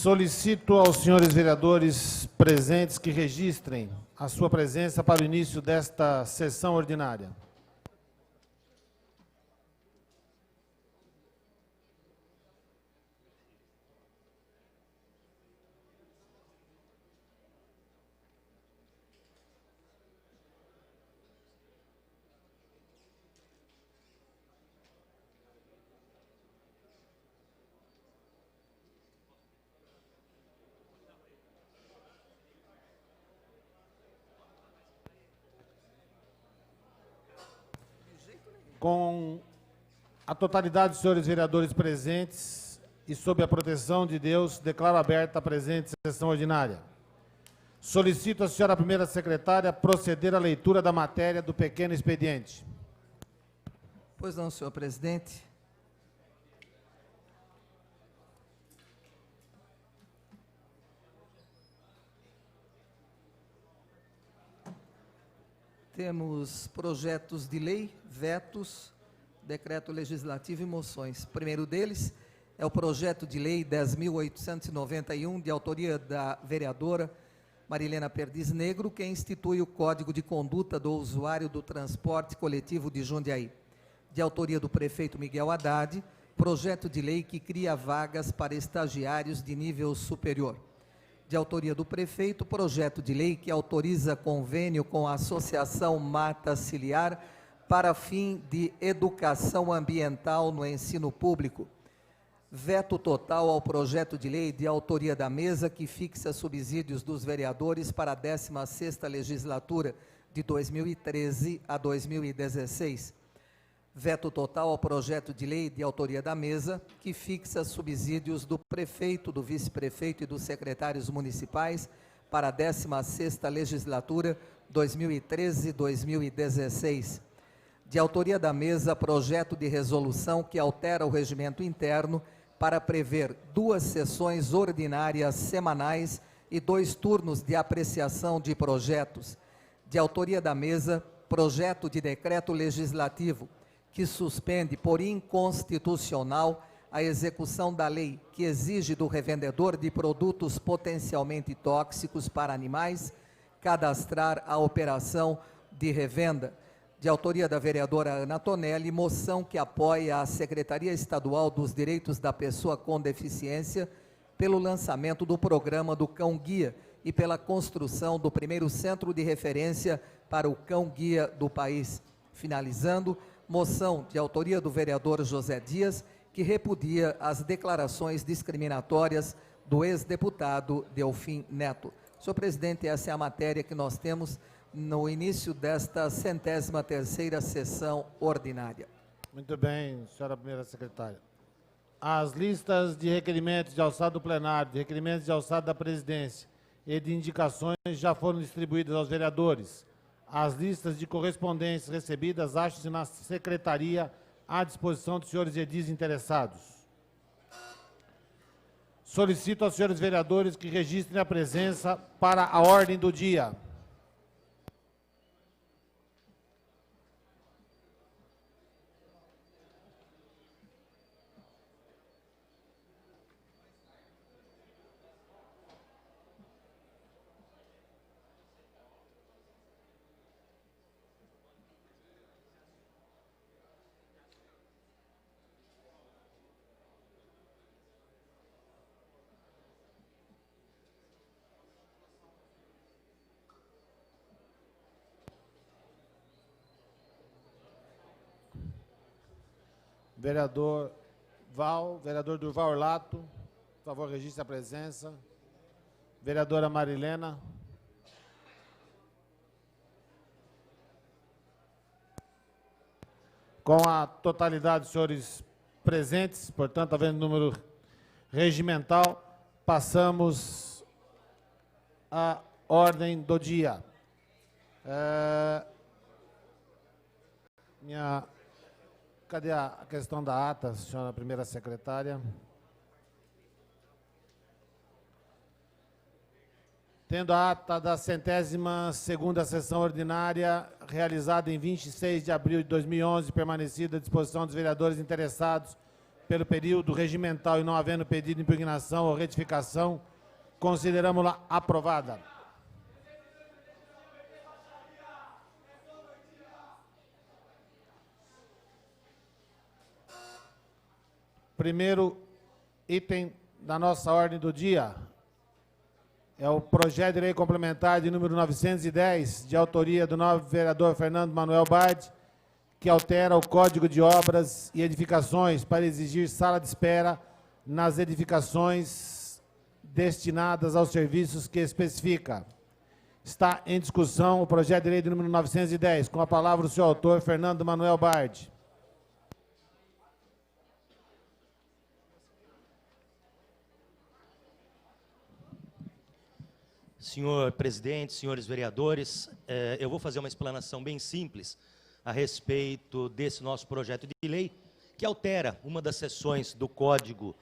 Solicito aos senhores vereadores presentes que registrem a sua presença para o início desta sessão ordinária. Com a totalidade dos senhores vereadores presentes e sob a proteção de Deus, declaro aberta a presente sessão ordinária. Solicito à senhora primeira secretária proceder à leitura da matéria do pequeno expediente. Pois não, senhor presidente. Temos projetos de lei, vetos, decreto legislativo e moções. O primeiro deles é o projeto de lei 10.891, de autoria da vereadora Marilena Perdiz Negro, que institui o Código de Conduta do Usuário do Transporte Coletivo de Jundiaí. De autoria do prefeito Miguel Haddad, projeto de lei que cria vagas para estagiários de nível superior. De autoria do prefeito, projeto de lei que autoriza convênio com a Associação Mata Ciliar para fim de educação ambiental no ensino público. Veto total ao projeto de lei de autoria da mesa que fixa subsídios dos vereadores para a 16ª legislatura de 2013 a 2016. Veto total ao projeto de lei de autoria da mesa, que fixa subsídios do prefeito, do vice-prefeito e dos secretários municipais para a 16ª legislatura 2013-2016. De autoria da mesa, projeto de resolução que altera o regimento interno para prever 2 sessões ordinárias semanais e 2 turnos de apreciação de projetos. De autoria da mesa, projeto de decreto legislativo que suspende por inconstitucional a execução da lei que exige do revendedor de produtos potencialmente tóxicos para animais cadastrar a operação de revenda. De autoria da vereadora Ana Tonelli, moção que apoia a Secretaria Estadual dos Direitos da Pessoa com Deficiência pelo lançamento do programa do Cão Guia e pela construção do primeiro centro de referência para o Cão Guia do país. Finalizando, moção de autoria do vereador José Dias, que repudia as declarações discriminatórias do ex-deputado Delfim Neto. Senhor presidente, essa é a matéria que nós temos no início desta 103ª sessão ordinária. Muito bem, senhora primeira secretária. As listas de requerimentos de alçada do plenário, de requerimentos de alçada da presidência e de indicações já foram distribuídas aos vereadores. As listas de correspondências recebidas acham-se na secretaria à disposição dos senhores edis interessados. Solicito aos senhores vereadores que registrem a presença para a ordem do dia. Vereador Durval Orlato, por favor, registre a presença. Vereadora Marilena. Com a totalidade dos senhores presentes, portanto, havendo número regimental, passamos à ordem do dia. Cadê a questão da ata, senhora primeira secretária? Tendo a ata da 102ª sessão ordinária, realizada em 26 de abril de 2011, permanecida à disposição dos vereadores interessados, pelo período regimental e não havendo pedido de impugnação ou retificação, consideramos-la aprovada. Primeiro item da nossa ordem do dia é o projeto de lei complementar de número 910, de autoria do novo vereador Fernando Manuel Bard, que altera o Código de Obras e Edificações para exigir sala de espera nas edificações destinadas aos serviços que especifica. Está em discussão o projeto de lei de número 910. Com a palavra o seu autor, Fernando Manuel Bard. Senhor presidente, senhores vereadores, eu vou fazer uma explanação bem simples a respeito desse nosso projeto de lei, que altera uma das seções do Código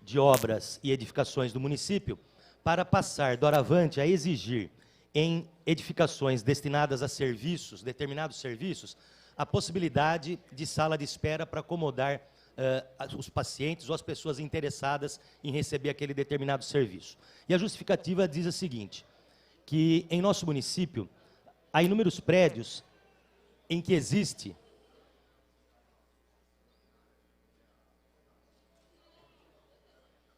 de Obras e Edificações do município para passar, doravante, a exigir em edificações destinadas a serviços, determinados serviços, a possibilidade de sala de espera para acomodar os pacientes ou as pessoas interessadas em receber aquele determinado serviço. E a justificativa diz a seguinte, que em nosso município há inúmeros prédios em que existe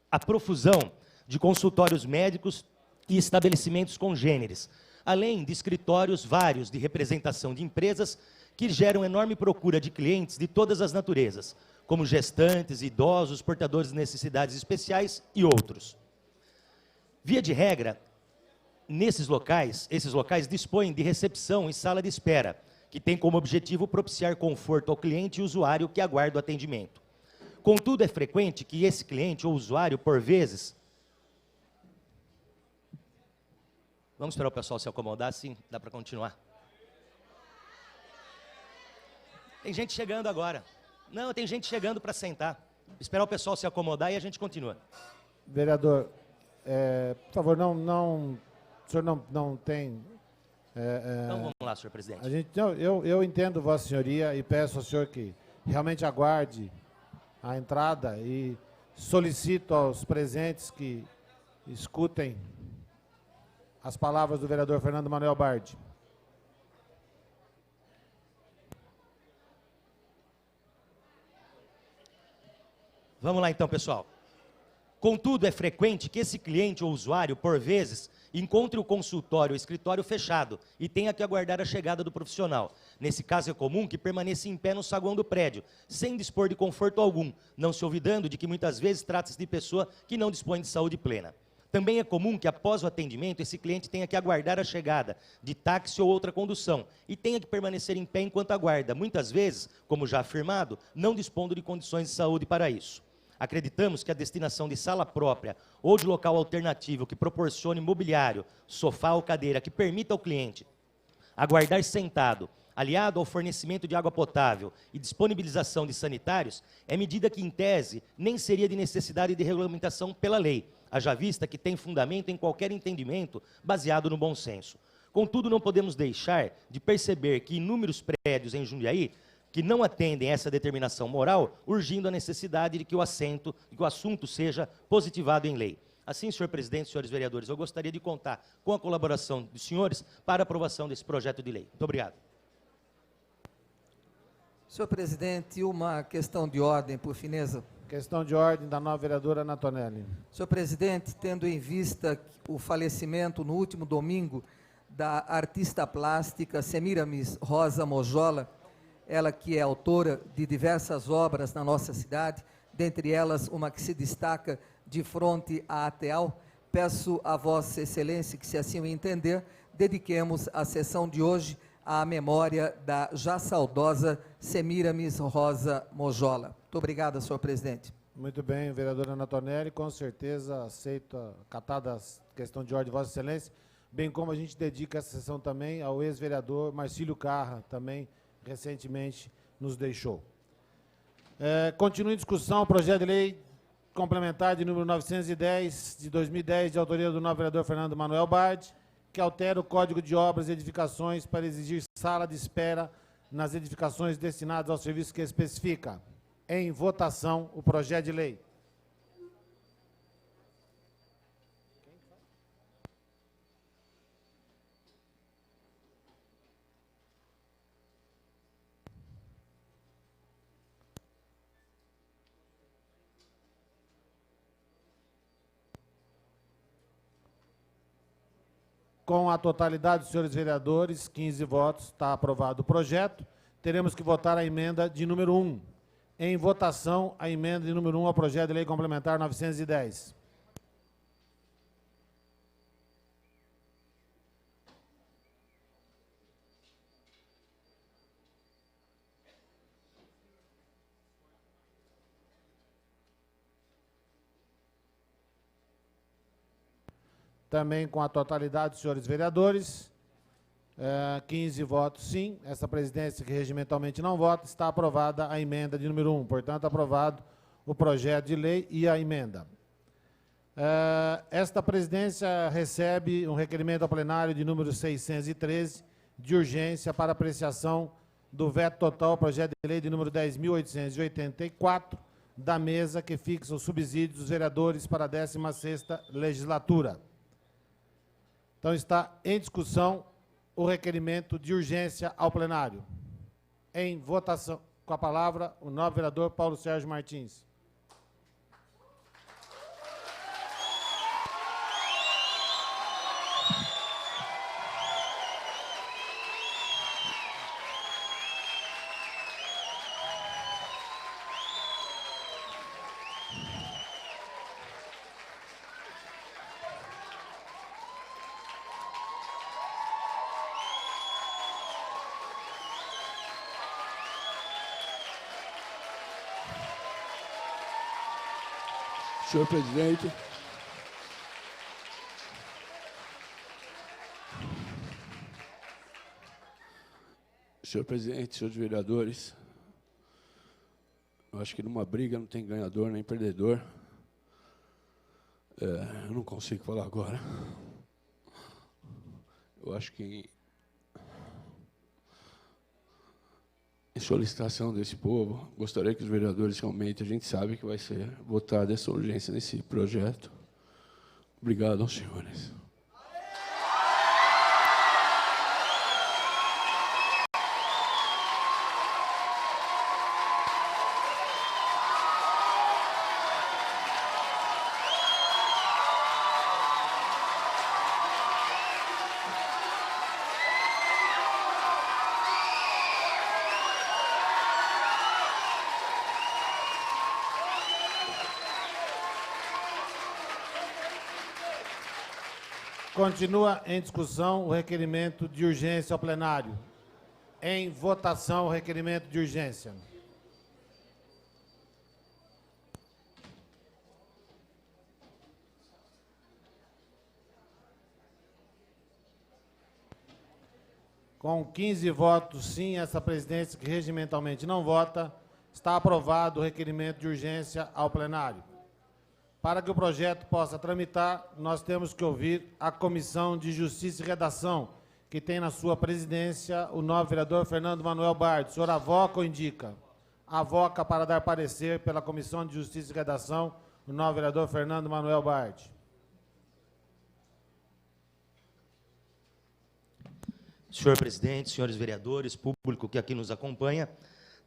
a profusão de consultórios médicos e estabelecimentos congêneres, além de escritórios vários de representação de empresas que geram enorme procura de clientes de todas as naturezas, como gestantes, idosos, portadores de necessidades especiais e outros. Via de regra, esses locais dispõem de recepção e sala de espera, que tem como objetivo propiciar conforto ao cliente e usuário que aguarda o atendimento. Contudo, é frequente que esse cliente ou usuário, por vezes... Vamos esperar o pessoal se acomodar, sim, dá para continuar. Tem gente chegando agora. Não, tem gente chegando para sentar. Esperar o pessoal se acomodar e a gente continua. Vereador, por favor, o senhor não tem... Então vamos lá, senhor presidente. Eu entendo Vossa Senhoria e peço ao senhor que realmente aguarde a entrada e solicito aos presentes que escutem as palavras do vereador Fernando Manuel Bard. Vamos lá então, pessoal. Contudo, é frequente que esse cliente ou usuário, por vezes, encontre o consultório ou escritório fechado e tenha que aguardar a chegada do profissional. Nesse caso, é comum que permaneça em pé no saguão do prédio, sem dispor de conforto algum, não se olvidando de que muitas vezes trata-se de pessoa que não dispõe de saúde plena. Também é comum que, após o atendimento, esse cliente tenha que aguardar a chegada de táxi ou outra condução e tenha que permanecer em pé enquanto aguarda, muitas vezes, como já afirmado, não dispondo de condições de saúde para isso. Acreditamos que a destinação de sala própria ou de local alternativo que proporcione mobiliário, sofá ou cadeira que permita ao cliente aguardar sentado, aliado ao fornecimento de água potável e disponibilização de sanitários, é medida que, em tese, nem seria de necessidade de regulamentação pela lei, haja vista que tem fundamento em qualquer entendimento baseado no bom senso. Contudo, não podemos deixar de perceber que inúmeros prédios em Jundiaí que não atendem essa determinação moral, urgindo a necessidade de que o assunto seja positivado em lei. Assim, senhor presidente, senhores vereadores, eu gostaria de contar com a colaboração dos senhores para a aprovação desse projeto de lei. Muito obrigado. Senhor presidente, uma questão de ordem, por fineza. Questão de ordem da nova vereadora Natonelli. Senhor presidente, tendo em vista o falecimento no último domingo da artista plástica Semiramis Rosa Mojola, ela que é autora de diversas obras na nossa cidade, dentre elas uma que se destaca de frente à ATEAL, peço a Vossa Excelência que, se assim o entender, dediquemos a sessão de hoje à memória da já saudosa Semiramis Rosa Mojola. Muito obrigado, senhor presidente. Muito bem, vereadora Natonelli, com certeza aceito a catada a questão de ordem de Vossa Excelência, bem como a gente dedica essa sessão também ao ex-vereador Marcílio Carra, também recentemente nos deixou. Continua em discussão o projeto de lei complementar de número 910, de 2010, de autoria do novo vereador Fernando Manuel Bard, que altera o Código de Obras e Edificações para exigir sala de espera nas edificações destinadas ao serviço que especifica. Em votação, o projeto de lei. Com a totalidade dos senhores vereadores, 15 votos, está aprovado o projeto. Teremos que votar a emenda de número 1. Em votação, a emenda de número 1 ao projeto de lei complementar 910. Também com a totalidade dos senhores vereadores, 15 votos sim, essa presidência que regimentalmente não vota, está aprovada a emenda de número 1. Portanto, aprovado o projeto de lei e a emenda. Esta presidência recebe um requerimento ao plenário de número 613, de urgência para apreciação do veto total ao projeto de lei de número 10.884, da mesa que fixa os subsídios dos vereadores para a 16ª legislatura. Então, está em discussão o requerimento de urgência ao plenário. Em votação, com a palavra, o nobre vereador Paulo Sérgio Martins. Senhor presidente, senhores vereadores, eu acho que numa briga não tem ganhador nem perdedor. Eu não consigo falar agora. Eu acho que em solicitação desse povo, gostaria que os vereadores realmente, a gente sabe que vai ser votada essa urgência nesse projeto. Obrigado aos senhores. Continua em discussão o requerimento de urgência ao plenário. Em votação, o requerimento de urgência. Com 15 votos sim, essa presidência que regimentalmente não vota, está aprovado o requerimento de urgência ao plenário. Para que o projeto possa tramitar, nós temos que ouvir a Comissão de Justiça e Redação, que tem na sua presidência o nobre vereador Fernando Manuel Bard. O senhor avoca ou indica? Avoca para dar parecer pela Comissão de Justiça e Redação o nobre vereador Fernando Manuel Bard. Senhor presidente, senhores vereadores, público que aqui nos acompanha,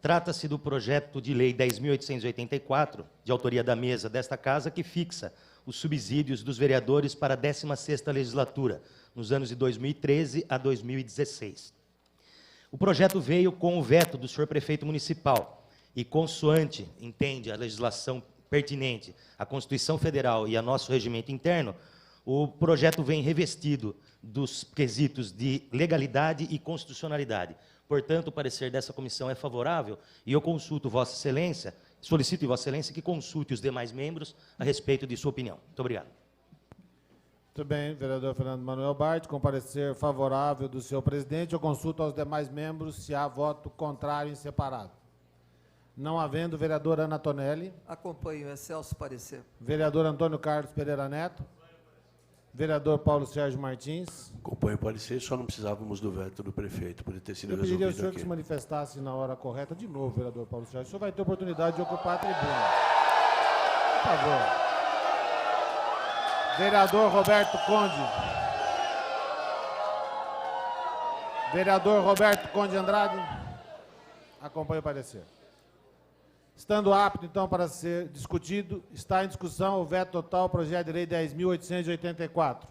trata-se do projeto de lei 10.884, de autoria da mesa desta casa, que fixa os subsídios dos vereadores para a 16ª legislatura, nos anos de 2013 a 2016. O projeto veio com o veto do senhor prefeito municipal e, consoante, entende, a legislação pertinente, a Constituição Federal e a nosso regimento interno, o projeto vem revestido dos quesitos de legalidade e constitucionalidade. Portanto, o parecer dessa comissão é favorável e eu consulto Vossa Excelência, solicito em Vossa Excelência que consulte os demais membros a respeito de sua opinião. Muito obrigado. Muito bem, vereador Fernando Manuel Bard, com parecer favorável do senhor presidente, eu consulto aos demais membros se há voto contrário em separado. Não havendo, vereador Ana Tonelli. Acompanho o excelso parecer. Vereador Antônio Carlos Pereira Neto. Vereador Paulo Sérgio Martins. Acompanho o parecer, só não precisávamos do veto do prefeito, poderia ter sido Eu pediria ao resolvido senhor que aqui. se manifestasse na hora correta. De novo, vereador Paulo Sérgio. O senhor vai ter oportunidade de ocupar a tribuna. Por favor. Vereador Roberto Conde. Vereador Roberto Conde Andrade. Acompanhe o parecer. Estando apto, então, para ser discutido, está em discussão o veto total ao projeto de lei 10.884.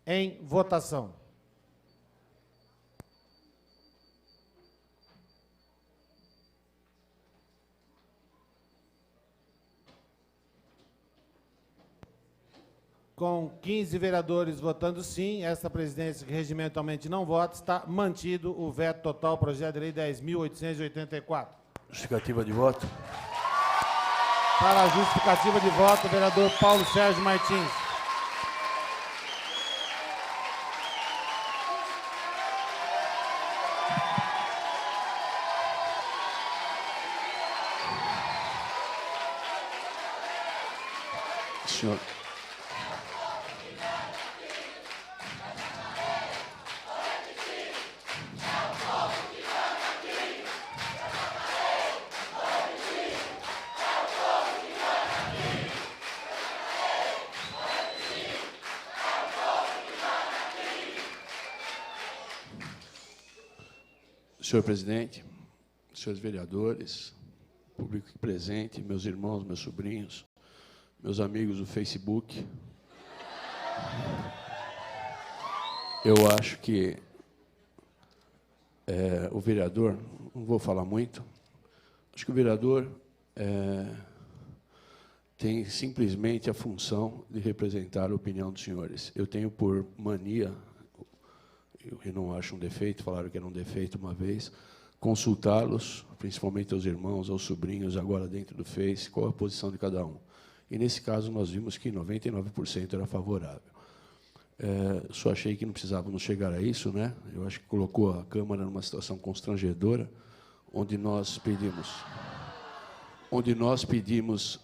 Em votação. Com 15 vereadores votando sim, essa presidência que regimentalmente não vota, está mantido o veto total ao projeto de lei 10.884. Justificativa de voto? Para a justificativa de voto, o vereador Paulo Sérgio Martins. Senhor. Senhor presidente, senhores vereadores, público aqui presente, meus irmãos, meus sobrinhos, meus amigos do Facebook, eu acho que o vereador, não vou falar muito, acho que o vereador tem simplesmente a função de representar a opinião dos senhores. Eu tenho por mania, eu não acho um defeito, falaram que era um defeito uma vez, consultá-los, principalmente aos irmãos, aos sobrinhos, agora dentro do Face, qual a posição de cada um. E, nesse caso, nós vimos que 99% era favorável. Só achei que não precisávamos chegar a isso, né? Eu acho que colocou a Câmara numa situação constrangedora, onde nós pedimos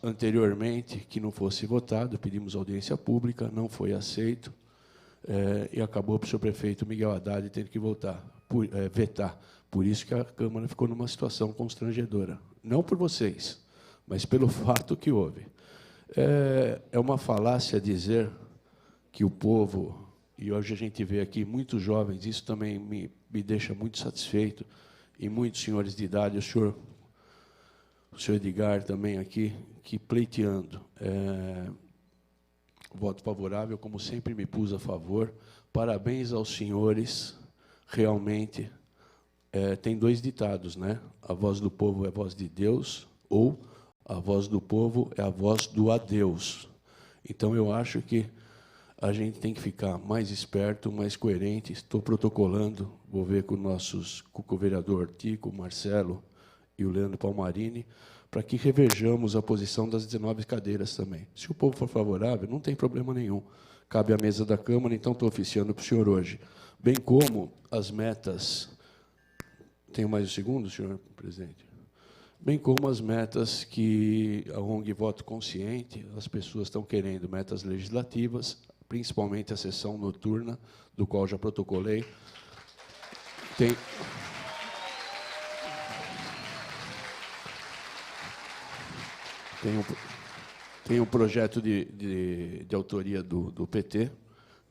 anteriormente que não fosse votado, pedimos audiência pública, não foi aceito, e acabou para o senhor prefeito Miguel Haddad tendo que vetar. Por isso que a Câmara ficou numa situação constrangedora. Não por vocês, mas pelo fato que houve. É uma falácia dizer que o povo, e hoje a gente vê aqui muitos jovens, isso também me deixa muito satisfeito, e muitos senhores de idade, o senhor Edgar também aqui, que pleiteando. Voto favorável, como sempre me pus a favor. Parabéns aos senhores, realmente. Tem dois ditados, né? A voz do povo é a voz de Deus, ou a voz do povo é a voz do adeus. Então, eu acho que a gente tem que ficar mais esperto, mais coerente. Estou protocolando, vou ver com o vereador Tico, o Marcelo e o Leandro Palmarini, para que revejamos a posição das 19 cadeiras também. Se o povo for favorável, não tem problema nenhum. Cabe à mesa da Câmara, então estou oficiando para o senhor hoje. Bem como as metas... Tenho mais um segundo, senhor presidente? Bem como as metas que a ONG Voto Consciente, as pessoas estão querendo, metas legislativas, principalmente a sessão noturna, do qual já protocolei. Tem um projeto de autoria do PT,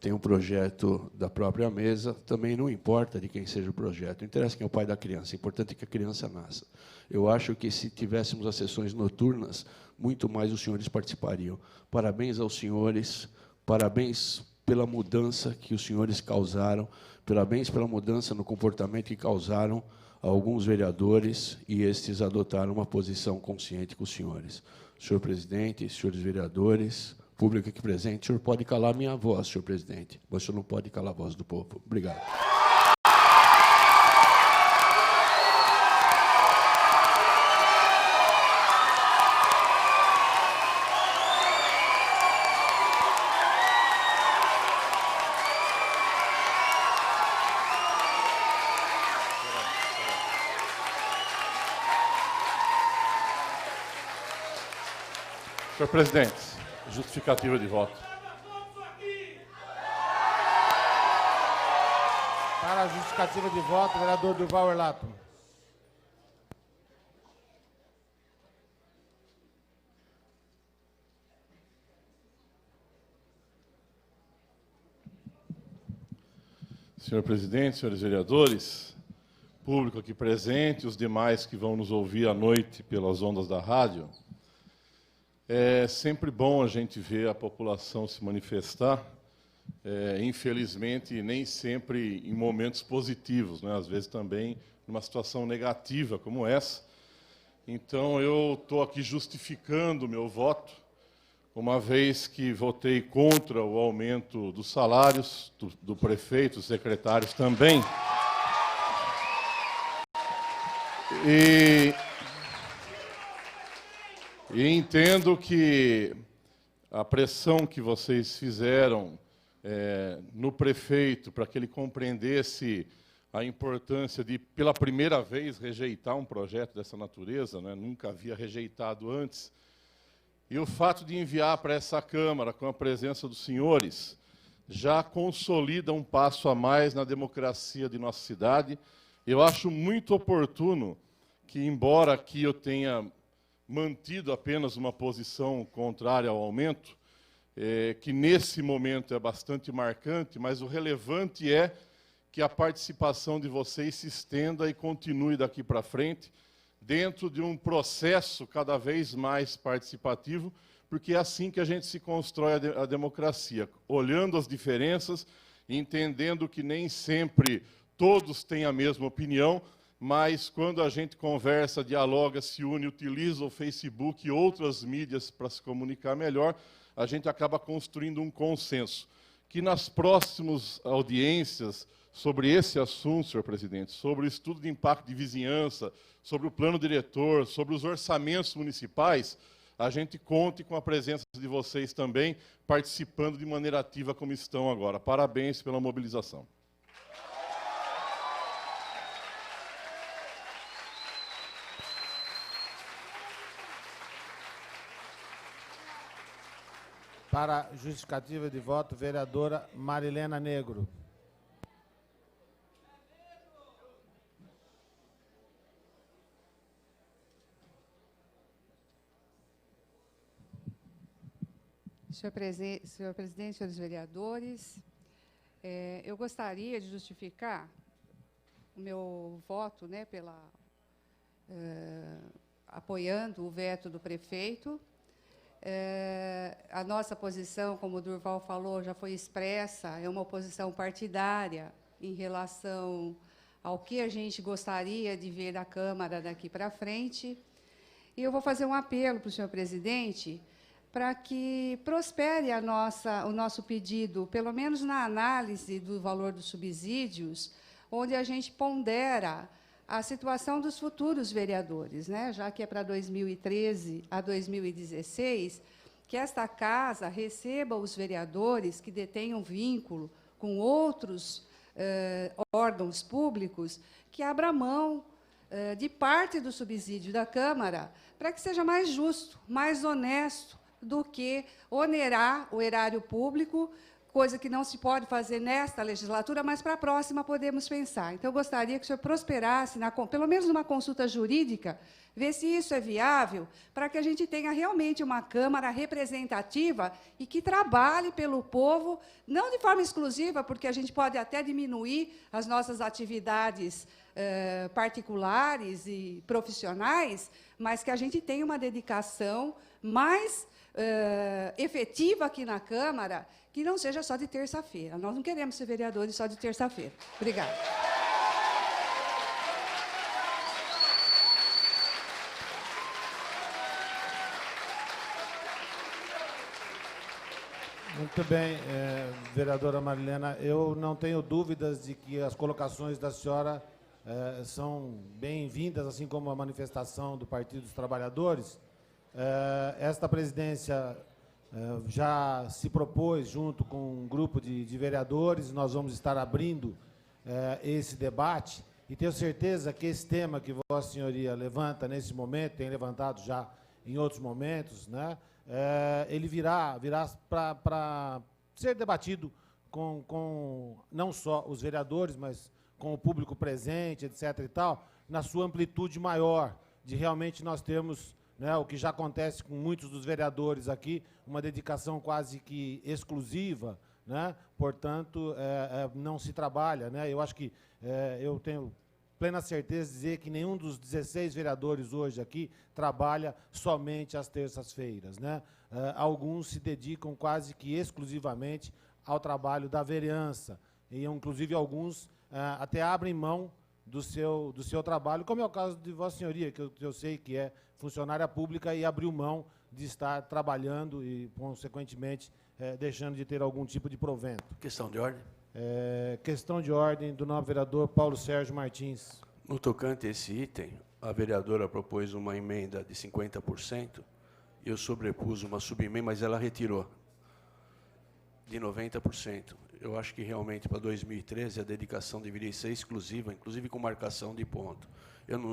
tem um projeto da própria mesa, também não importa de quem seja o projeto, não interessa quem é o pai da criança, o importante é que a criança nasça. Eu acho que, se tivéssemos as sessões noturnas, muito mais os senhores participariam. Parabéns aos senhores, parabéns pela mudança que os senhores causaram, parabéns pela mudança no comportamento que causaram a alguns vereadores, e estes adotaram uma posição consciente com os senhores. Senhor presidente, senhores vereadores, público aqui presente, o senhor pode calar a minha voz, senhor presidente, mas o senhor não pode calar a voz do povo. Obrigado. Senhor presidente, justificativa de voto. Para a justificativa de voto, vereador Durval Erlato. Senhor presidente, senhores vereadores, público aqui presente, os demais que vão nos ouvir à noite pelas ondas da rádio, é sempre bom a gente ver a população se manifestar, infelizmente, nem sempre em momentos positivos, né? Às vezes também numa situação negativa como essa. Então, eu estou aqui justificando o meu voto, uma vez que votei contra o aumento dos salários do prefeito, dos secretários também. E entendo que a pressão que vocês fizeram no prefeito para que ele compreendesse a importância de, pela primeira vez, rejeitar um projeto dessa natureza, né? Nunca havia rejeitado antes. E o fato de enviar para essa Câmara, com a presença dos senhores, já consolida um passo a mais na democracia de nossa cidade. Eu acho muito oportuno que, embora aqui eu tenha mantido apenas uma posição contrária ao aumento, que nesse momento é bastante marcante, mas o relevante é que a participação de vocês se estenda e continue daqui para frente, dentro de um processo cada vez mais participativo, porque é assim que a gente se constrói a democracia, olhando as diferenças, entendendo que nem sempre todos têm a mesma opinião, mas quando a gente conversa, dialoga, se une, utiliza o Facebook e outras mídias para se comunicar melhor, a gente acaba construindo um consenso, que nas próximas audiências sobre esse assunto, senhor presidente, sobre o estudo de impacto de vizinhança, sobre o plano diretor, sobre os orçamentos municipais, a gente conte com a presença de vocês também, participando de maneira ativa como estão agora. Parabéns pela mobilização. Para justificativa de voto, vereadora Marilena Negro. Senhor presidente, senhores vereadores, eu gostaria de justificar o meu voto, né, apoiando o veto do prefeito. A nossa posição, como o Durval falou, já foi expressa, é uma oposição partidária em relação ao que a gente gostaria de ver da Câmara daqui para frente. E eu vou fazer um apelo para o senhor presidente, para que prospere o nosso pedido, pelo menos na análise do valor dos subsídios, onde a gente pondera a situação dos futuros vereadores, né? Já que é para 2013 a 2016, que esta casa receba os vereadores que detenham vínculo com outros órgãos públicos, que abra mão de parte do subsídio da Câmara, para que seja mais justo, mais honesto, do que onerar o erário público, coisa que não se pode fazer nesta legislatura, mas para a próxima podemos pensar. Então, eu gostaria que o senhor prosperasse, pelo menos numa consulta jurídica, ver se isso é viável, para que a gente tenha realmente uma Câmara representativa e que trabalhe pelo povo, não de forma exclusiva, porque a gente pode até diminuir as nossas atividades particulares e profissionais, mas que a gente tenha uma dedicação mais efetiva aqui na Câmara, que não seja só de terça-feira. Nós não queremos ser vereadores só de terça-feira. Obrigada. Muito bem, vereadora Marilena, eu não tenho dúvidas de que as colocações da senhora são bem-vindas, assim como a manifestação do Partido dos Trabalhadores. Esta presidência já se propôs, junto com um grupo de vereadores, nós vamos estar abrindo esse debate, e tenho certeza que esse tema que Vossa Senhoria levanta nesse momento, tem levantado já em outros momentos, né, ele virá para ser debatido não só os vereadores, mas com o público presente, etc. e tal, na sua amplitude maior, de realmente nós termos, né, o que já acontece com muitos dos vereadores aqui, uma dedicação quase que exclusiva, né? Portanto, não se trabalha, né? Eu acho que eu tenho plena certeza de dizer que nenhum dos 16 vereadores hoje aqui trabalha somente às terças-feiras, né? Alguns se dedicam quase que exclusivamente ao trabalho da vereança, e inclusive alguns até abrem mão do seu trabalho, como é o caso de Vossa Senhoria, que eu sei que é funcionária pública e abriu mão de estar trabalhando e, consequentemente, deixando de ter algum tipo de provento. Questão de ordem. Questão de ordem do novo vereador Paulo Sérgio Martins. No tocante a esse item, a vereadora propôs uma emenda de 50%, eu sobrepus uma subemenda, mas ela retirou de 90%. Eu acho que realmente para 2013 a dedicação deveria ser exclusiva, inclusive com marcação de ponto.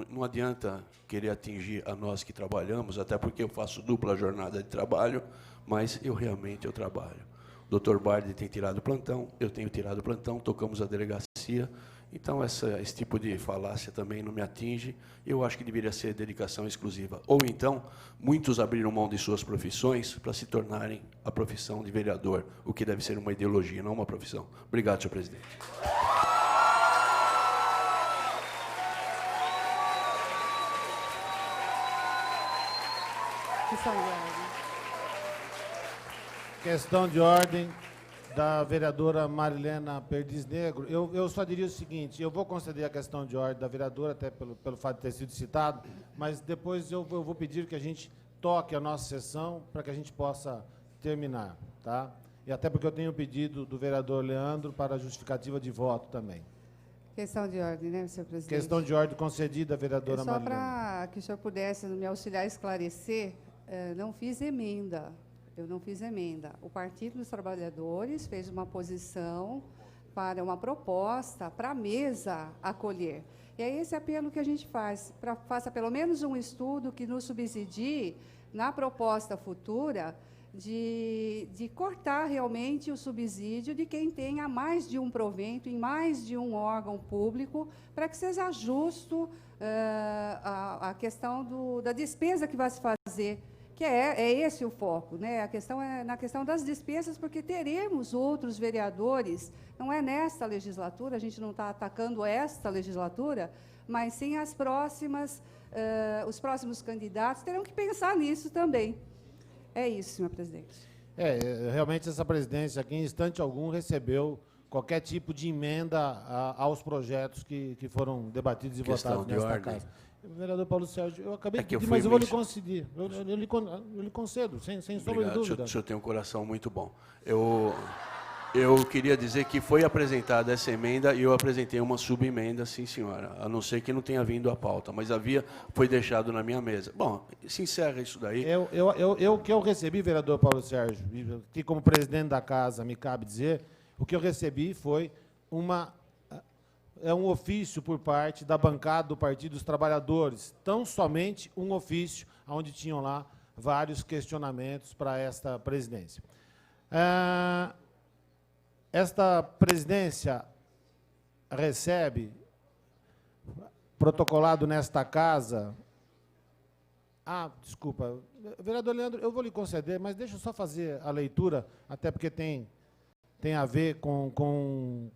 Não adianta querer atingir a nós que trabalhamos, até porque eu faço dupla jornada de trabalho, mas eu realmente trabalho. O Dr. Bardi tem tirado plantão, eu tenho tirado plantão, tocamos a delegacia. Então, esse tipo de falácia também não me atinge. Eu acho que deveria ser dedicação exclusiva. Ou então, muitos abriram mão de suas profissões para se tornarem a profissão de vereador, o que deve ser uma ideologia, não uma profissão. Obrigado, senhor presidente. Questão de ordem da vereadora Marilena Perdiz Negro. Eu só diria o seguinte, eu vou conceder a questão de ordem da vereadora, até pelo fato de ter sido citado, mas depois eu vou pedir que a gente toque a nossa sessão para que a gente possa terminar, tá? E até porque eu tenho um pedido do vereador Leandro para justificativa de voto também. Questão de ordem, né, senhor presidente? Questão de ordem concedida, vereadora Só Marilena. para que o senhor pudesse me auxiliar a esclarecer, não fiz emenda. Eu não fiz emenda. O Partido dos Trabalhadores fez uma posição para uma proposta para a mesa acolher. E é esse apelo que a gente faz, faça pelo menos um estudo que nos subsidie na proposta futura de cortar realmente o subsídio de quem tenha mais de um provento em mais de um órgão público, para que seja justo a questão da despesa que vai se fazer, que é esse o foco, né? A questão é na questão das despesas, porque teremos outros vereadores, não é nesta legislatura, a gente não está atacando esta legislatura, mas sim as próximas, os próximos candidatos terão que pensar nisso também. É isso, senhor presidente. Realmente essa presidência aqui, em instante algum, recebeu qualquer tipo de emenda aos projetos que foram debatidos e votados nesta casa. Vereador Paulo Sérgio, eu acabei de pedir, mas eu vou lhe conceder. Eu lhe concedo, sem sombra de dúvida. O senhor tem um coração muito bom. Eu queria dizer que foi apresentada essa emenda e eu apresentei uma subemenda, sim, senhora, a não ser que não tenha vindo a pauta, mas foi deixado na minha mesa. Bom, se encerra isso daí. O que eu recebi, vereador Paulo Sérgio, que como presidente da casa me cabe dizer, o que eu recebi foi um ofício por parte da bancada do Partido dos Trabalhadores, tão somente um ofício, onde tinham lá vários questionamentos para esta presidência. Esta presidência recebe, protocolado nesta casa... desculpa. Vereador Leandro, eu vou lhe conceder, mas deixa eu só fazer a leitura, até porque tem a ver com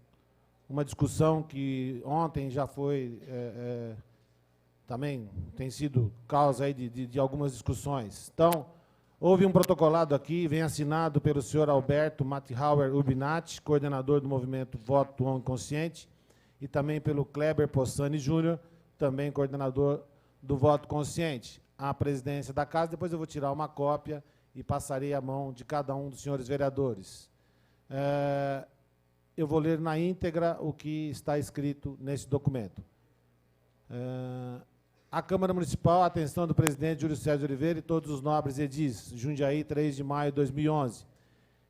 uma discussão que ontem já foi... também tem sido causa aí de algumas discussões. Então, houve um protocolado aqui, vem assinado pelo senhor Alberto Mathauer Urbinati, coordenador do movimento Voto Homem Consciente, e também pelo Kleber Possani Júnior, também coordenador do Voto Consciente, à presidência da casa. Depois eu vou tirar uma cópia e passarei a mão de cada um dos senhores vereadores. Eu vou ler na íntegra o que está escrito nesse documento. A Câmara Municipal, a atenção do presidente Júlio César Oliveira e todos os nobres edis, Jundiaí, 3 de maio de 2011.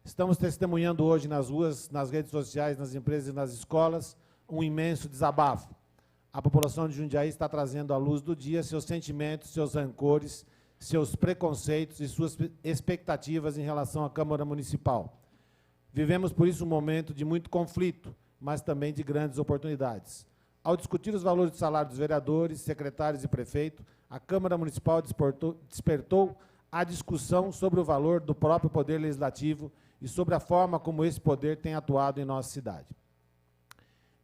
Estamos testemunhando hoje nas ruas, nas redes sociais, nas empresas e nas escolas, um imenso desabafo. A população de Jundiaí está trazendo à luz do dia seus sentimentos, seus rancores, seus preconceitos e suas expectativas em relação à Câmara Municipal. Vivemos, por isso, um momento de muito conflito, mas também de grandes oportunidades. Ao discutir os valores de salário dos vereadores, secretários e prefeito, a Câmara Municipal despertou a discussão sobre o valor do próprio Poder Legislativo e sobre a forma como esse poder tem atuado em nossa cidade.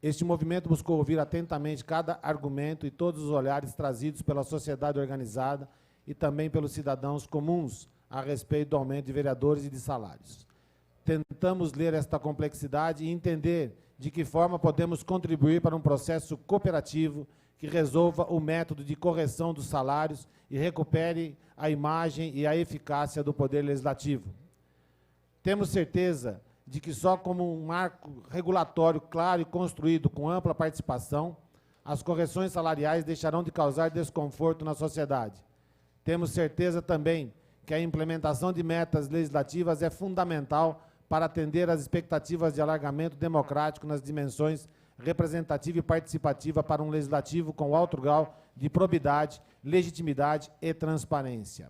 Este movimento buscou ouvir atentamente cada argumento e todos os olhares trazidos pela sociedade organizada e também pelos cidadãos comuns a respeito do aumento de vereadores e de salários. Tentamos ler esta complexidade e entender de que forma podemos contribuir para um processo cooperativo que resolva o método de correção dos salários e recupere a imagem e a eficácia do Poder Legislativo. Temos certeza de que só como um marco regulatório claro e construído com ampla participação, as correções salariais deixarão de causar desconforto na sociedade. Temos certeza também que a implementação de metas legislativas é fundamental para atender às expectativas de alargamento democrático nas dimensões representativa e participativa para um legislativo com alto grau de probidade, legitimidade e transparência.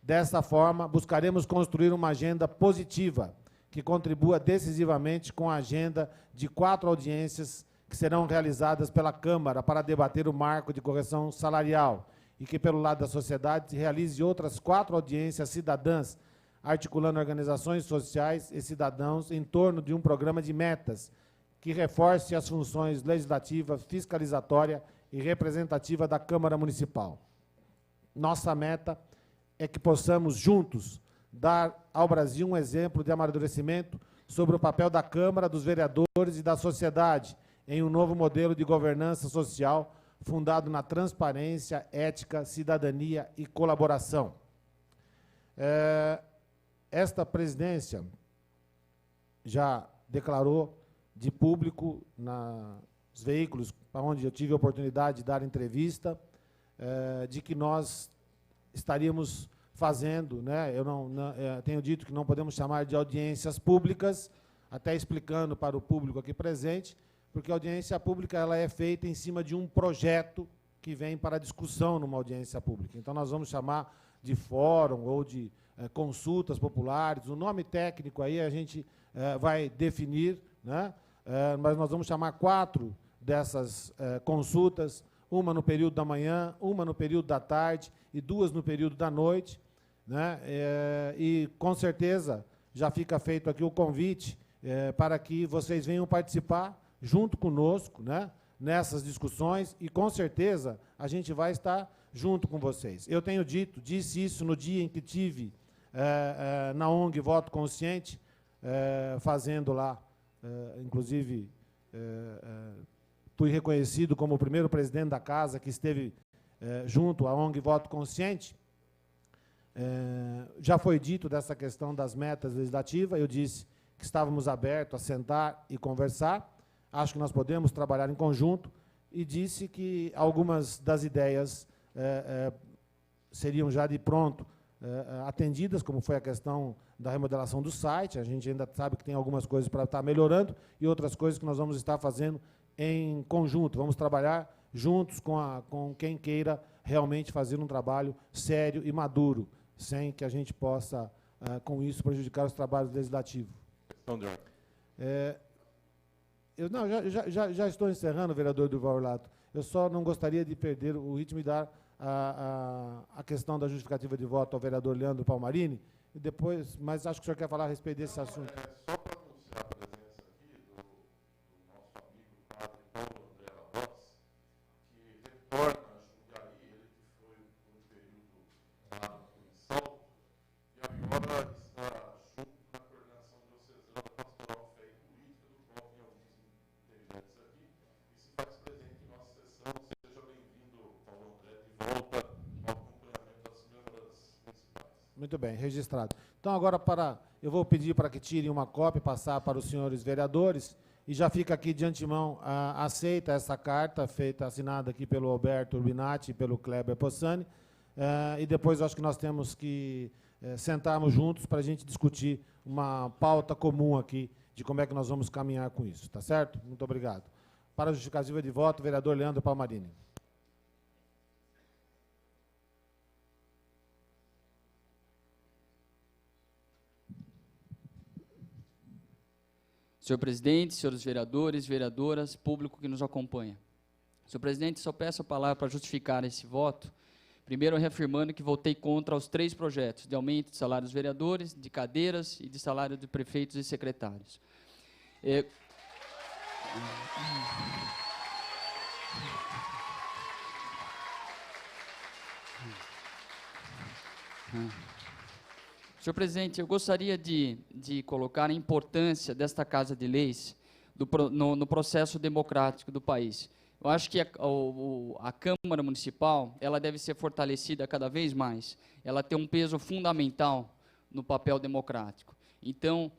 Dessa forma, buscaremos construir uma agenda positiva que contribua decisivamente com a agenda de 4 audiências que serão realizadas pela Câmara para debater o marco de correção salarial e que, pelo lado da sociedade, realize outras 4 audiências cidadãs, articulando organizações sociais e cidadãos em torno de um programa de metas que reforce as funções legislativa, fiscalizatória e representativa da Câmara Municipal. Nossa meta é que possamos, juntos, dar ao Brasil um exemplo de amadurecimento sobre o papel da Câmara, dos vereadores e da sociedade em um novo modelo de governança social fundado na transparência, ética, cidadania e colaboração. Esta presidência já declarou de público nos veículos para onde eu tive a oportunidade de dar entrevista, de que nós estaríamos fazendo, né, eu tenho dito que não podemos chamar de audiências públicas, até explicando para o público aqui presente, porque a audiência pública ela é feita em cima de um projeto que vem para discussão numa audiência pública. Então, nós vamos chamar de fórum ou de consultas populares, o nome técnico aí a gente vai definir, né, mas nós vamos chamar 4 dessas consultas, uma no período da manhã, uma no período da tarde e 2 no período da noite, né? E, com certeza, já fica feito aqui o convite para que vocês venham participar junto conosco, né, nessas discussões e, com certeza, a gente vai estar junto com vocês. Eu tenho disse isso no dia em que tive na ONG Voto Consciente, fazendo lá, inclusive, fui reconhecido como o primeiro presidente da casa que esteve junto à ONG Voto Consciente. Já foi dito dessa questão das metas legislativas, eu disse que estávamos abertos a sentar e conversar, acho que nós podemos trabalhar em conjunto, e disse que algumas das ideias seriam já de pronto atendidas, como foi a questão da remodelação do site, a gente ainda sabe que tem algumas coisas para estar melhorando, e outras coisas que nós vamos estar fazendo em conjunto, vamos trabalhar juntos com quem queira realmente fazer um trabalho sério e maduro, sem que a gente possa, com isso, prejudicar os trabalhos legislativos. Já estou encerrando, vereador Durval Orlato. Eu só não gostaria de perder o ritmo e dar a questão da justificativa de voto ao vereador Leandro Palmarini, e depois, mas acho que o senhor quer falar a respeito desse assunto. Só para anunciar a presença aqui do nosso amigo padre Paulo André Labos, que retorna a Jundiaí, ele que foi por um período lá em Salto, e agora está junto na coordenação diocesana pastoral fé e política, do qual tem alguns integrantes aqui, e se faz presente em nossa sessão. Seja bem-vindo, Paulo André, de volta ao acompanhamento das câmaras municipais. Muito bem, registrado. Então, agora, eu vou pedir para que tirem uma cópia e passar para os senhores vereadores, e já fica aqui de antemão aceita essa carta, assinada aqui pelo Alberto Urbinati e pelo Kleber Possani, e depois eu acho que nós temos que sentarmos juntos para a gente discutir uma pauta comum aqui de como é que nós vamos caminhar com isso, tá certo? Muito obrigado. Para a justificativa de voto, vereador Leandro Palmarini. Senhor presidente, senhores vereadores, vereadoras, público que nos acompanha. Senhor presidente, só peço a palavra para justificar esse voto. Primeiro, reafirmando que votei contra os 3 projetos de aumento de salários dos vereadores, de cadeiras e de salário de prefeitos e secretários. Senhor presidente, eu gostaria de colocar a importância desta Casa de Leis no processo democrático do país. Eu acho que a Câmara Municipal ela deve ser fortalecida cada vez mais. Ela tem um peso fundamental no papel democrático. Então,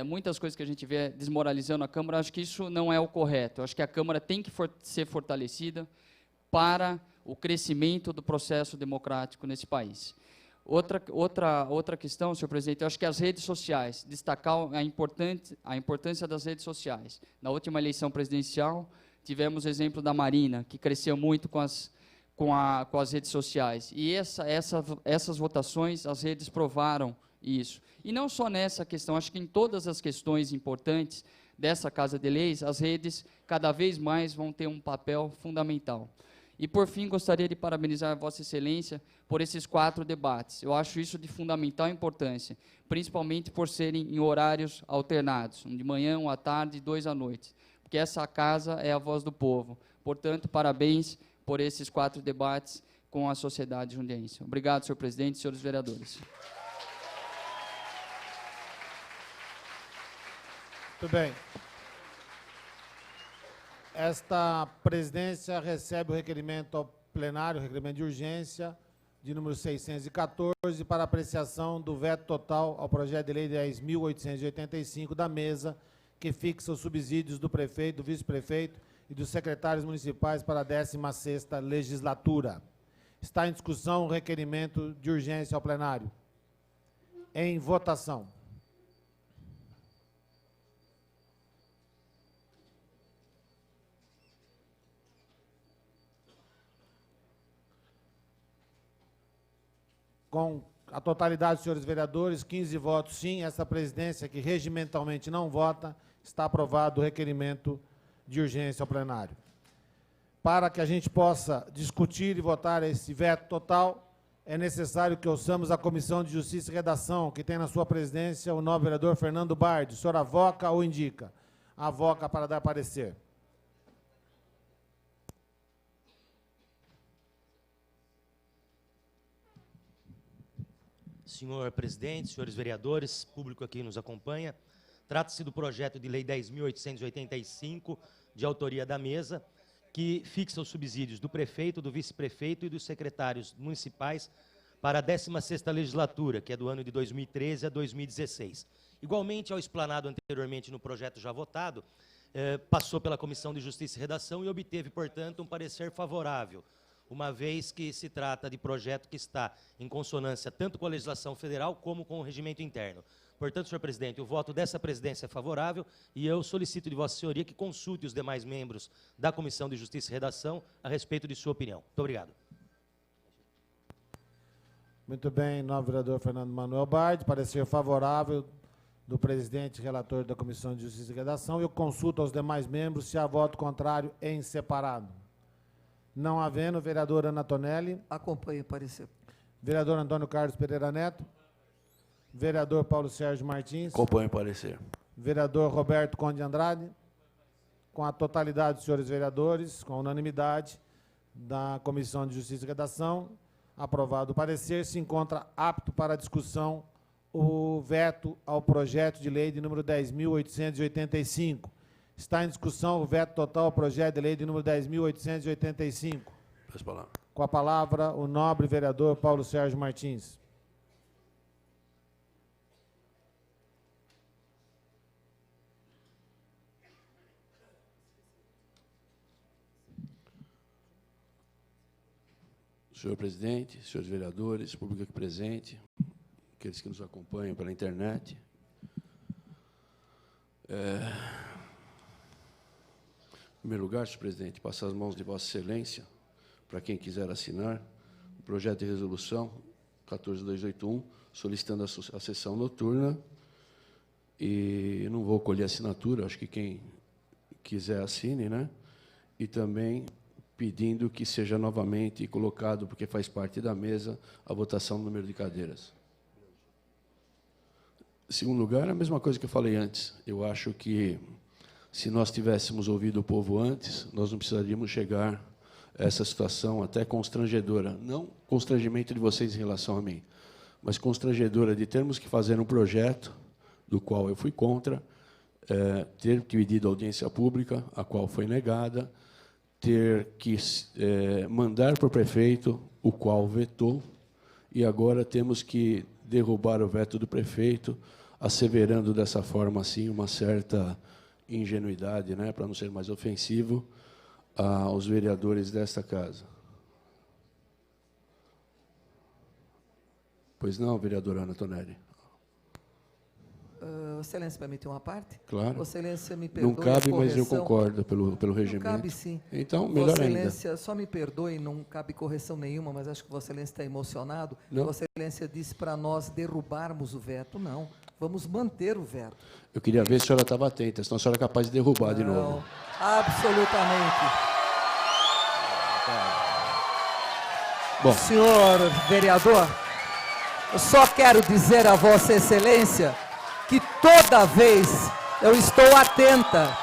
muitas coisas que a gente vê desmoralizando a Câmara, acho que isso não é o correto. Eu acho que a Câmara tem que ser fortalecida para o crescimento do processo democrático nesse país. Outra questão, senhor presidente, eu acho que as redes sociais, destacar a importância das redes sociais. Na última eleição presidencial, tivemos o exemplo da Marina, que cresceu muito com as redes sociais. E essas votações, as redes provaram isso. E não só nessa questão, acho que em todas as questões importantes dessa Casa de Leis, as redes cada vez mais vão ter um papel fundamental. E, por fim, gostaria de parabenizar Vossa Excelência por esses 4 debates. Eu acho isso de fundamental importância, principalmente por serem em horários alternados, um de manhã, um à tarde e 2 à noite, porque essa casa é a voz do povo. Portanto, parabéns por esses 4 debates com a sociedade jundiense. Obrigado, senhor presidente e senhores vereadores. Muito bem. Esta presidência recebe o requerimento ao plenário, o requerimento de urgência, de número 614, para apreciação do veto total ao projeto de lei 10.885 da mesa, que fixa os subsídios do prefeito, do vice-prefeito e dos secretários municipais para a 16ª legislatura. Está em discussão o requerimento de urgência ao plenário. Em votação. Com a totalidade dos senhores vereadores, 15 votos sim, essa presidência que regimentalmente não vota, está aprovado o requerimento de urgência ao plenário. Para que a gente possa discutir e votar esse veto total, é necessário que ouçamos a Comissão de Justiça e Redação, que tem na sua presidência o nobre vereador Fernando Bardi. O senhor avoca ou indica? Avoca para dar parecer. Senhor presidente, senhores vereadores, público aqui nos acompanha, trata-se do projeto de lei 10.885, de autoria da mesa, que fixa os subsídios do prefeito, do vice-prefeito e dos secretários municipais para a 16ª legislatura, que é do ano de 2013 a 2016. Igualmente ao explanado anteriormente no projeto já votado, passou pela Comissão de Justiça e Redação e obteve, portanto, um parecer favorável, uma vez que se trata de projeto que está em consonância tanto com a legislação federal como com o regimento interno. Portanto, senhor presidente, o voto dessa presidência é favorável e eu solicito de Vossa Senhoria que consulte os demais membros da Comissão de Justiça e Redação a respeito de sua opinião. Muito obrigado. Muito bem, nobre vereador Fernando Manuel Bardi, parecer favorável do presidente e relator da Comissão de Justiça e Redação. Eu consulto aos demais membros se há voto contrário em separado. Não havendo, vereador Ana Tonelli. Acompanhe o parecer. Vereador Antônio Carlos Pereira Neto. Vereador Paulo Sérgio Martins. Acompanhe o parecer. Vereador Roberto Conde Andrade. Com a totalidade dos senhores vereadores, com a unanimidade da Comissão de Justiça e Redação, aprovado o parecer, se encontra apto para discussão o veto ao projeto de lei de número 10.885. Está em discussão o veto total ao projeto de lei de número 10.885. Com a palavra, o nobre vereador Paulo Sérgio Martins. Senhor presidente, senhores vereadores, público aqui presente, aqueles que nos acompanham pela internet. Em primeiro lugar, senhor presidente, passar as mãos de Vossa Excelência, para quem quiser assinar, o projeto de resolução 14281, solicitando a sessão noturna E não vou colher assinatura, acho que quem quiser assine, né? E também pedindo que seja novamente colocado, porque faz parte da mesa, a votação do número de cadeiras. Em segundo lugar, a mesma coisa que eu falei antes. Eu acho que, se nós tivéssemos ouvido o povo antes, nós não precisaríamos chegar a essa situação até constrangedora. Não constrangimento de vocês em relação a mim, mas constrangedora de termos que fazer um projeto, do qual eu fui contra, ter pedido audiência pública, a qual foi negada, ter que mandar para o prefeito, o qual vetou, e agora temos que derrubar o veto do prefeito, asseverando dessa forma assim uma certa ingenuidade, né, para não ser mais ofensivo aos vereadores desta casa. Pois não, vereadora Ana Tonelli? Vossa Excelência, permite uma parte? Claro. Vossa Excelência, me perdoe. Não cabe, a mas eu correção. concordo pelo regimento. Não cabe, sim. Então, melhor Vossa ainda. Excelência, só me perdoe, não cabe correção nenhuma, mas acho que Vossa Excelência está emocionado. Não. Vossa Excelência disse para nós derrubarmos o veto. Não, vamos manter o veto. Eu queria ver se a senhora estava atenta, senão a senhora é capaz de derrubar de novo. Absolutamente. Bom, Senhor vereador, eu só quero dizer a Vossa Excelência que toda vez eu estou atenta.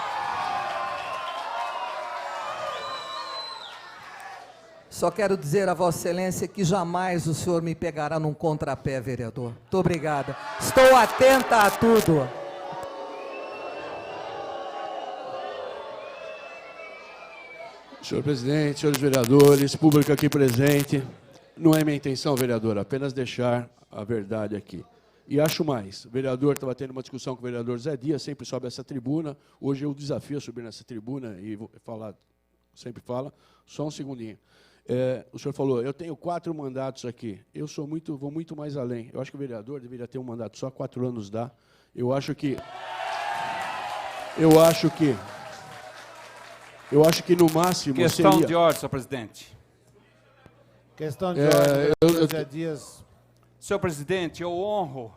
Só quero dizer a Vossa Excelência que jamais o senhor me pegará num contrapé, vereador. Muito obrigada. Estou atenta a tudo. senhor presidente, senhores vereadores, público aqui presente, não é minha intenção, vereador, apenas deixar a verdade aqui. E acho mais, o vereador estava tendo uma discussão com o vereador Zé Dias, sempre sobe essa tribuna, hoje eu desafio a subir nessa tribuna e vou falar, sempre fala, só um segundinho. O senhor falou, eu tenho 4 mandatos aqui, vou muito mais além, eu acho que o vereador deveria ter um mandato só, 4 anos dá, eu acho que no máximo Questão seria... de ordem, senhor presidente. Questão de ordem, Zé Dias. Senhor presidente, eu honro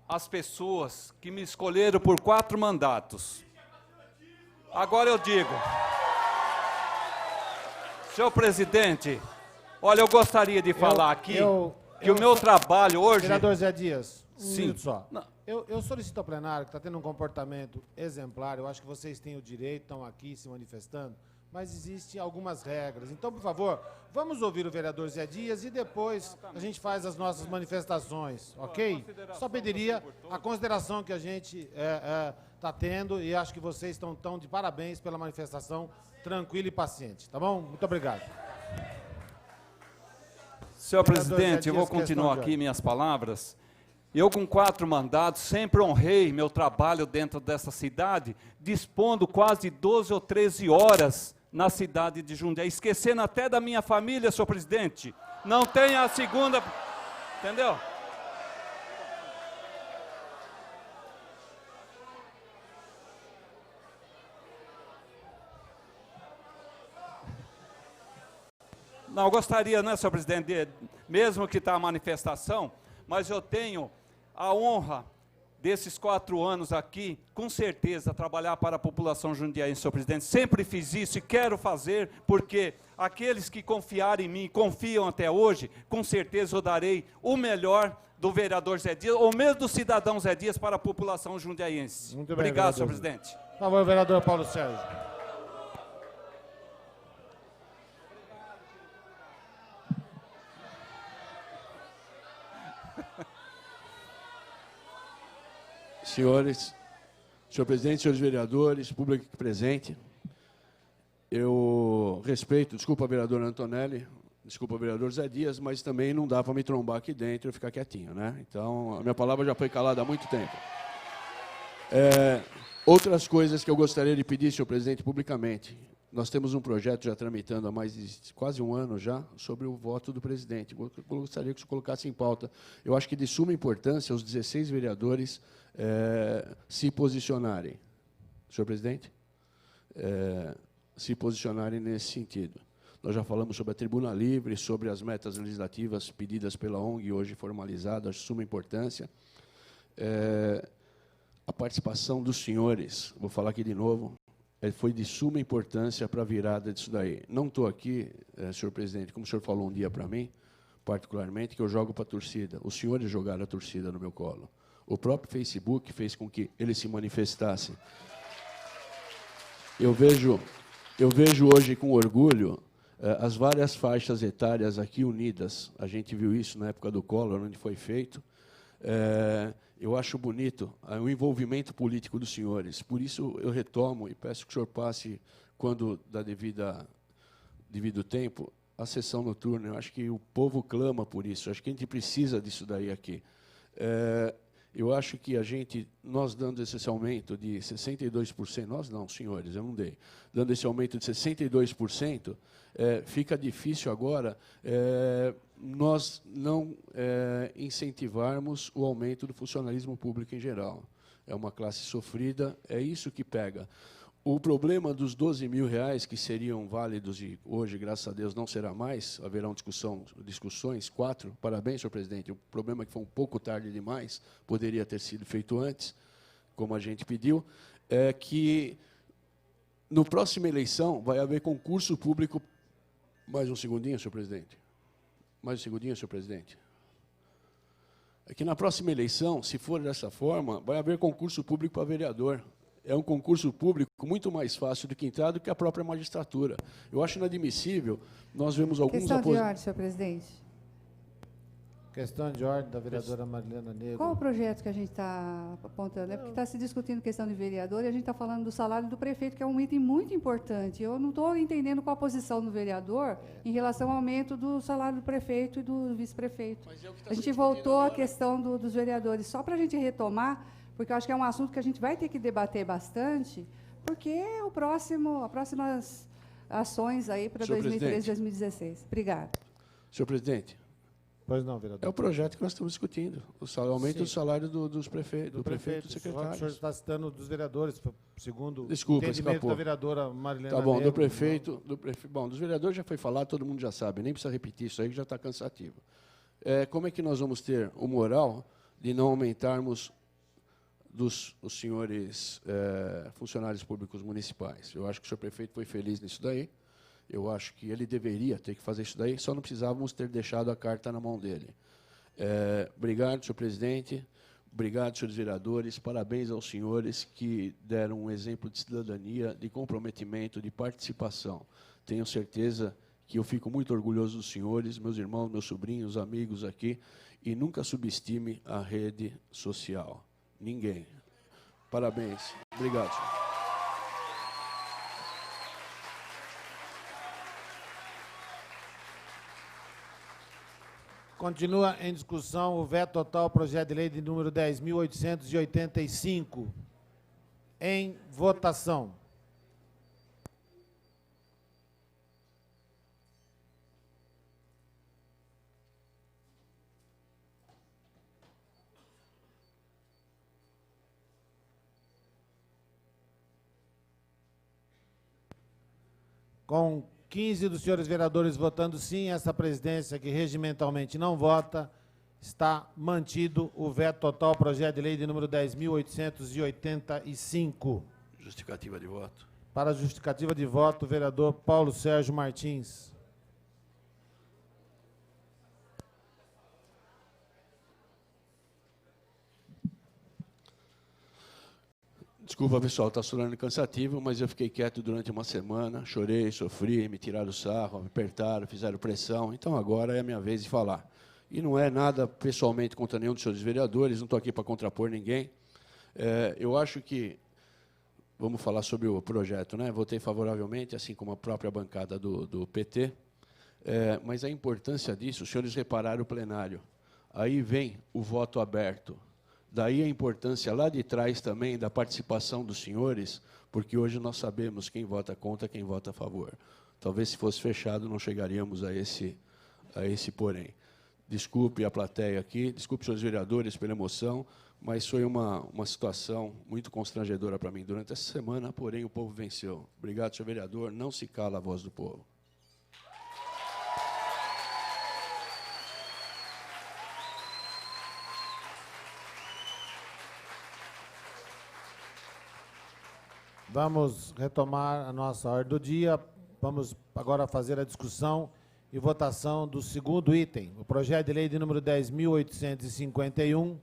as pessoas que me escolheram por 4 mandatos. Agora eu digo, senhor presidente, olha, eu gostaria de falar aqui que o meu trabalho hoje... Vereador Zé Dias, um Sim. minuto só. Não. Eu solicito ao plenário, que está tendo um comportamento exemplar, eu acho que vocês têm o direito, estão aqui se manifestando, mas existem algumas regras. Então, por favor, vamos ouvir o vereador Zé Dias e depois a gente faz as nossas manifestações, ok? Só pediria a consideração que a gente está tendo e acho que vocês estão de parabéns pela manifestação tranquila e paciente, tá bom? Muito obrigado. Senhor Vereador Zé presidente, eu vou Dias, questão continuar de aqui ordem. minhas palavras. Eu, com 4 mandatos, sempre honrei meu trabalho dentro dessa cidade, dispondo quase 12 ou 13 horas na cidade de Jundiaí, esquecendo até da minha família, senhor presidente. Não tem a segunda... Entendeu? Não, eu gostaria, né, senhor presidente, mesmo que está a manifestação, mas eu tenho a honra desses 4 anos aqui, com certeza, trabalhar para a população jundiaense, senhor presidente. Sempre fiz isso e quero fazer, porque aqueles que confiarem em mim, confiam até hoje, com certeza eu darei o melhor do vereador Zé Dias, ou mesmo do cidadão Zé Dias, para a população jundiaense. Muito bem, Obrigado, senhor vereador. presidente. Por favor, vereador Paulo Sérgio. Senhor presidente, senhores vereadores, público aqui presente, eu respeito, desculpa, vereador Antonelli, desculpa, vereador Zé Dias, mas também não dá para me trombar aqui dentro e ficar quietinho, né? Então, a minha palavra já foi calada há muito tempo. Outras coisas que eu gostaria de pedir, senhor presidente, publicamente. Nós temos um projeto já tramitando há mais de quase um ano já, sobre o voto do presidente. Eu gostaria que isso colocasse em pauta. Eu acho que de suma importância os 16 vereadores se posicionarem. Senhor presidente? Se posicionarem nesse sentido. Nós já falamos sobre a tribuna livre, sobre as metas legislativas pedidas pela ONG, hoje formalizadas, de suma importância. a participação dos senhores, vou falar aqui de novo, foi de suma importância para a virada disso daí. Não estou aqui, senhor presidente, como o senhor falou um dia para mim, particularmente, que eu jogo para a torcida. Os senhores jogaram a torcida no meu colo. O próprio Facebook fez com que eles se manifestassem. Eu vejo hoje com orgulho as várias faixas etárias aqui unidas. A gente viu isso na época do Collor, onde foi feito. Eu acho bonito o envolvimento político dos senhores. Por isso, eu retomo e peço que o senhor passe, quando dá devido tempo, a sessão noturna. Eu acho que o povo clama por isso. Eu acho que a gente precisa disso daí aqui. Eu acho que nós dando esse aumento de 62%, nós não, senhores, eu não dei, dando esse aumento de 62%, fica difícil agora nós não incentivarmos o aumento do funcionalismo público em geral. É uma classe sofrida, é isso que pega. O problema dos R$12.000, que seriam válidos e hoje, graças a Deus, não será mais, haverão discussões, 4, parabéns, senhor presidente, o problema é que foi um pouco tarde demais, poderia ter sido feito antes, como a gente pediu, é que, no próxima eleição, vai haver concurso público... Mais um segundinho, senhor presidente. Mais um segundinho, senhor presidente. É que, na próxima eleição, se for dessa forma, vai haver concurso público para vereador. É um concurso público muito mais fácil do que entrar do que a própria magistratura. Eu acho inadmissível, nós vemos alguns... Questão de ordem, senhor presidente. Questão de ordem da vereadora Marilena Negro. Qual o projeto que a gente está apontando? É porque está se discutindo questão de vereador e a gente está falando do salário do prefeito, que é um item muito importante. Eu não estou entendendo qual a posição do vereador em relação ao aumento do salário do prefeito e do vice-prefeito. A gente voltou à questão dos vereadores, só para a gente retomar, porque eu acho que é um assunto que a gente vai ter que debater bastante, porque é as próximas ações aí para 2013 e 2016. Obrigada. Senhor presidente. Pois não, vereador. É o projeto que nós estamos discutindo, o aumento do salário dos prefeitos, do prefeito e do secretário. O senhor está citando dos vereadores, segundo Desculpa, o entendimento escapou. da vereadora Marilena Tá bom, Negro. Bom, dos vereadores já foi falado, todo mundo já sabe, nem precisa repetir isso aí, que já está cansativo. Como é que nós vamos ter o moral de não aumentarmos os senhores funcionários públicos municipais? Eu acho que o senhor prefeito foi feliz nisso daí. Eu acho que ele deveria ter que fazer isso daí, só não precisávamos ter deixado a carta na mão dele. Obrigado, senhor presidente. Obrigado, senhores vereadores. Parabéns aos senhores que deram um exemplo de cidadania, de comprometimento, de participação. Tenho certeza que eu fico muito orgulhoso dos senhores, meus irmãos, meus sobrinhos, amigos aqui, e nunca subestime a rede social. Ninguém. Parabéns. Obrigado, senhor. Continua em discussão o veto total ao projeto de lei de número 10.885. Em votação. Com 15 dos senhores vereadores votando sim, essa presidência que regimentalmente não vota, está mantido o veto total ao projeto de lei de número 10.885. Justificativa de voto. Para a justificativa de voto, o vereador Paulo Sérgio Martins. Desculpa, pessoal, está sonando cansativo, mas eu fiquei quieto durante uma semana, chorei, sofri, me tiraram o sarro, me apertaram, fizeram pressão, então agora é a minha vez de falar. E não é nada pessoalmente contra nenhum dos senhores vereadores, não estou aqui para contrapor ninguém. Eu acho que, vamos falar sobre o projeto, né? Votei favoravelmente, assim como a própria bancada do PT, mas a importância disso, os senhores repararam o plenário, aí vem o voto aberto. Daí a importância lá de trás também da participação dos senhores, porque hoje nós sabemos quem vota contra, quem vota a favor. Talvez se fosse fechado não chegaríamos a esse porém. Desculpe a plateia aqui, desculpe os senhores vereadores pela emoção, mas foi uma situação muito constrangedora para mim durante essa semana, porém o povo venceu. Obrigado, senhor vereador, não se cala a voz do povo. Vamos retomar a nossa ordem do dia. Vamos agora fazer a discussão e votação do segundo item, o projeto de lei de número 10.851,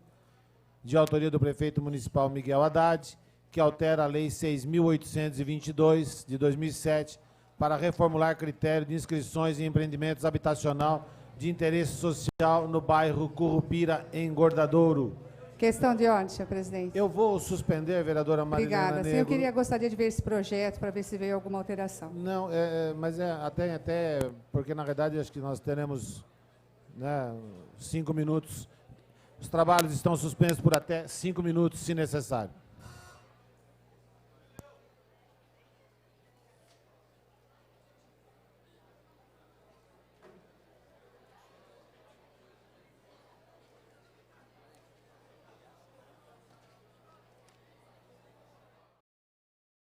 de autoria do prefeito municipal Miguel Haddad, que altera a lei 6.822, de 2007, para reformular critério de inscrições em empreendimentos habitacional de interesse social no bairro Curupira, em Gordadouro. Questão de ordem, senhor presidente. Eu vou suspender, vereadora Marilena Obrigada. Sim, Negro. eu gostaria de ver esse projeto para ver se veio alguma alteração. Não, mas até porque, na verdade, acho que nós teremos, né, 5 minutos. Os trabalhos estão suspensos por até 5 minutos, se necessário.